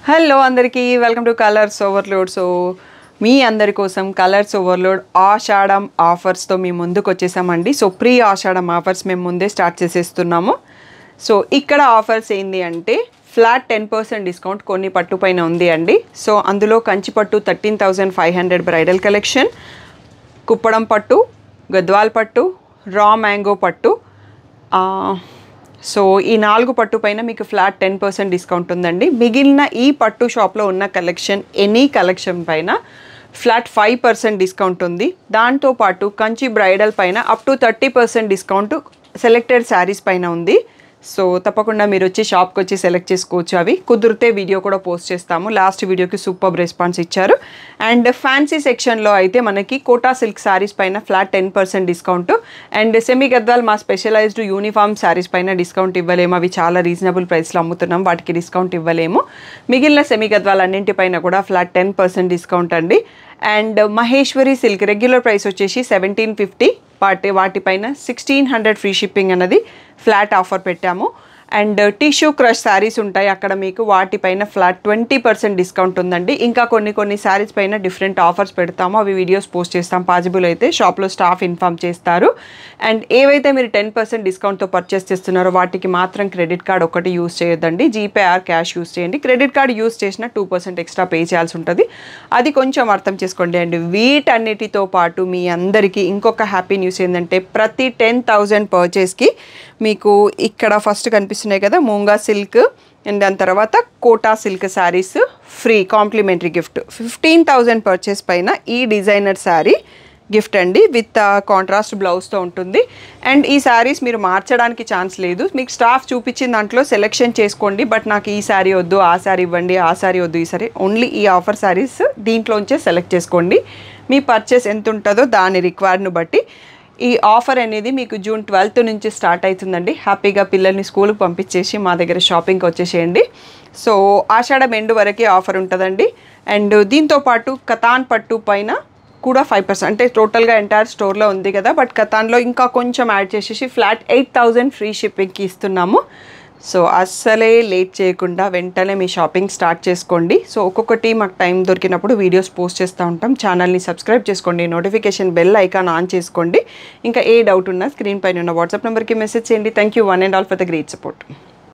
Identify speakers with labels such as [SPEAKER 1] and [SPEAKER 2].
[SPEAKER 1] Hello అందరికీ welcome to colours overload. So మీ అందరి కోసం కలర్స్ ఓవర్లోడ్ ఆషాఢం ఆఫర్స్తో మీ ముందుకు వచ్చేసామండి. సో ప్రీ ఆషాఢం ఆఫర్స్ మేము ముందే స్టార్ట్ చేసేస్తున్నాము. సో ఇక్కడ ఆఫర్స్ ఏంటి అంటే ఫ్లాట్ 10% డిస్కౌంట్ కొన్ని పట్టు పైన ఉంది అండి. సో అందులో కంచి పట్టు 13,500 బ్రైడల్ కలెక్షన్, కుప్పడం పట్టు, గద్వాల్ పట్టు, రా మ్యాంగో పట్టు, సో ఈ 4 పట్టు పైన మీకు ఫ్లాట్ 10% డిస్కౌంట్ ఉందండి. మిగిలిన ఈ పట్టు షాప్లో ఉన్న కలెక్షన్ ఎనీ కలెక్షన్ పైన ఫ్లాట్ 5% డిస్కౌంట్ ఉంది. దాంతోపాటు కంచి బ్రైడల్ పైన up to 30% discount selected saris పైన ఉంది. సో తప్పకుండా మీరు వచ్చి షాప్కి వచ్చి సెలెక్ట్ చేసుకోవచ్చు. అవి కుదిరితే వీడియో కూడా పోస్ట్ చేస్తాము. లాస్ట్ వీడియోకి సూపర్ రెస్పాన్స్ ఇచ్చారు. అండ్ ఫ్యాన్సీ సెక్షన్లో అయితే మనకి కోటా సిల్క్ శారీస్ పైన flat 10% discount, and semi Gadwal మా స్పెషలైజ్డ్ యూనిఫామ్ శారీస్ పైన డిస్కౌంట్ ఇవ్వలేము. అవి చాలా రీజనబుల్ ప్రైస్లో అమ్ముతున్నాం, వాటికి డిస్కౌంట్ ఇవ్వలేము. మిగిలిన సెమీ గద్వాల్ అన్నింటిపైన కూడా ఫ్లాట్ 10% డిస్కౌంట్ అండి. And Maheshwari silk regular price వచ్చేసి 1750, వాటిపైన 1600 ఫ్రీ షిప్పింగ్ అన్నది ఫ్లాట్ ఆఫర్ పెట్టాము. అండ్ టిష్యూ క్రష్ శారీస్ ఉంటాయి అక్కడ మీకు, వాటిపైన ఫ్లాట్ 20% డిస్కౌంట్ ఉందండి. ఇంకా కొన్ని శారీస్ పైన డిఫరెంట్ ఆఫర్స్ పెడతాము, అవి వీడియోస్ పోస్ట్ చేస్తాం. పాసిబుల్ అయితే షాప్లో స్టాఫ్ ఇన్ఫామ్ చేస్తారు. అండ్ ఏవైతే మీరు 10% డిస్కౌంట్తో పర్చేస్ చేస్తున్నారో వాటికి మాత్రం క్రెడిట్ కార్డ్ ఒకటి యూస్ చేయొద్దండి, జీపే ఆర్ క్యాష్ యూస్ చేయండి. క్రెడిట్ కార్డ్ యూస్ చేసిన 2% ఎక్స్ట్రా పే చేయాల్సి ఉంటుంది, అది కొంచెం అర్థం చేసుకోండి. అండ్ వీటన్నిటితో పాటు మీ అందరికీ ఇంకొక హ్యాపీ న్యూస్ ఏంటంటే ప్రతి 10,000 పర్చేస్కి మీకు ఇక్కడ ఫస్ట్ కనిపిస్తున్నాయి కదా మూంగా సిల్క్, అండ్ దాని తర్వాత Kota silk saris free complimentary gift. 15,000 purchase పైన ఈ డిజైనర్ శారీ గిఫ్ట్ అండి, విత్ కాంట్రాస్ట్ బ్లౌజ్తో ఉంటుంది. అండ్ ఈ శారీస్ మీరు మార్చడానికి ఛాన్స్ లేదు, మీకు స్టాఫ్ చూపించిన దాంట్లో సెలెక్షన్ చేసుకోండి. బట్ నాకు ఈ శారీ వద్దు, ఆ శారీ ఇవ్వండి, ఆ శారీ వద్దు, ఈ శారీ ఓన్లీ ఈ ఆఫర్ శారీస్ దీంట్లోంచే సెలెక్ట్ చేసుకోండి. మీ పర్చేస్ ఎంత ఉంటుందో దాని రిక్వైర్ను బట్టి ఈ ఆఫర్ అనేది మీకు జూన్ 12th నుంచి స్టార్ట్ అవుతుందండి. హ్యాపీగా పిల్లల్ని స్కూల్కి పంపించేసి మా దగ్గర షాపింగ్కి వచ్చేసేయండి. సో ఆషాఢం ఎండ్ వరకే ఆఫర్ ఉంటుందండి. అండ్ దీంతోపాటు కతాన్ పట్టు పైన కూడా 5%, అంటే టోటల్గా ఎంటైర్ స్టోర్లో ఉంది కదా, బట్ కతాన్లో ఇంకా కొంచెం యాడ్ చేసేసి ఫ్లాట్ 8,000 ఫ్రీ షిప్పింగ్కి ఇస్తున్నాము. సో అస్సలే లేట్ చేయకుండా వెంటనే మీ షాపింగ్ స్టార్ట్ చేసుకోండి. సో ఒక్కొక్కటి మాకు టైం దొరికినప్పుడు వీడియోస్ పోస్ట్ చేస్తూ ఉంటాం. ఛానల్ని సబ్స్క్రైబ్ చేసుకోండి, నోటిఫికేషన్ బెల్ ఐకాన్ ఆన్ చేసుకోండి. ఇంకా ఏ డౌట్ ఉన్నా స్క్రీన్ పైన ఉన్న వాట్సాప్ నెంబర్కి మెసేజ్ చేయండి. Thank you one and all for the great support.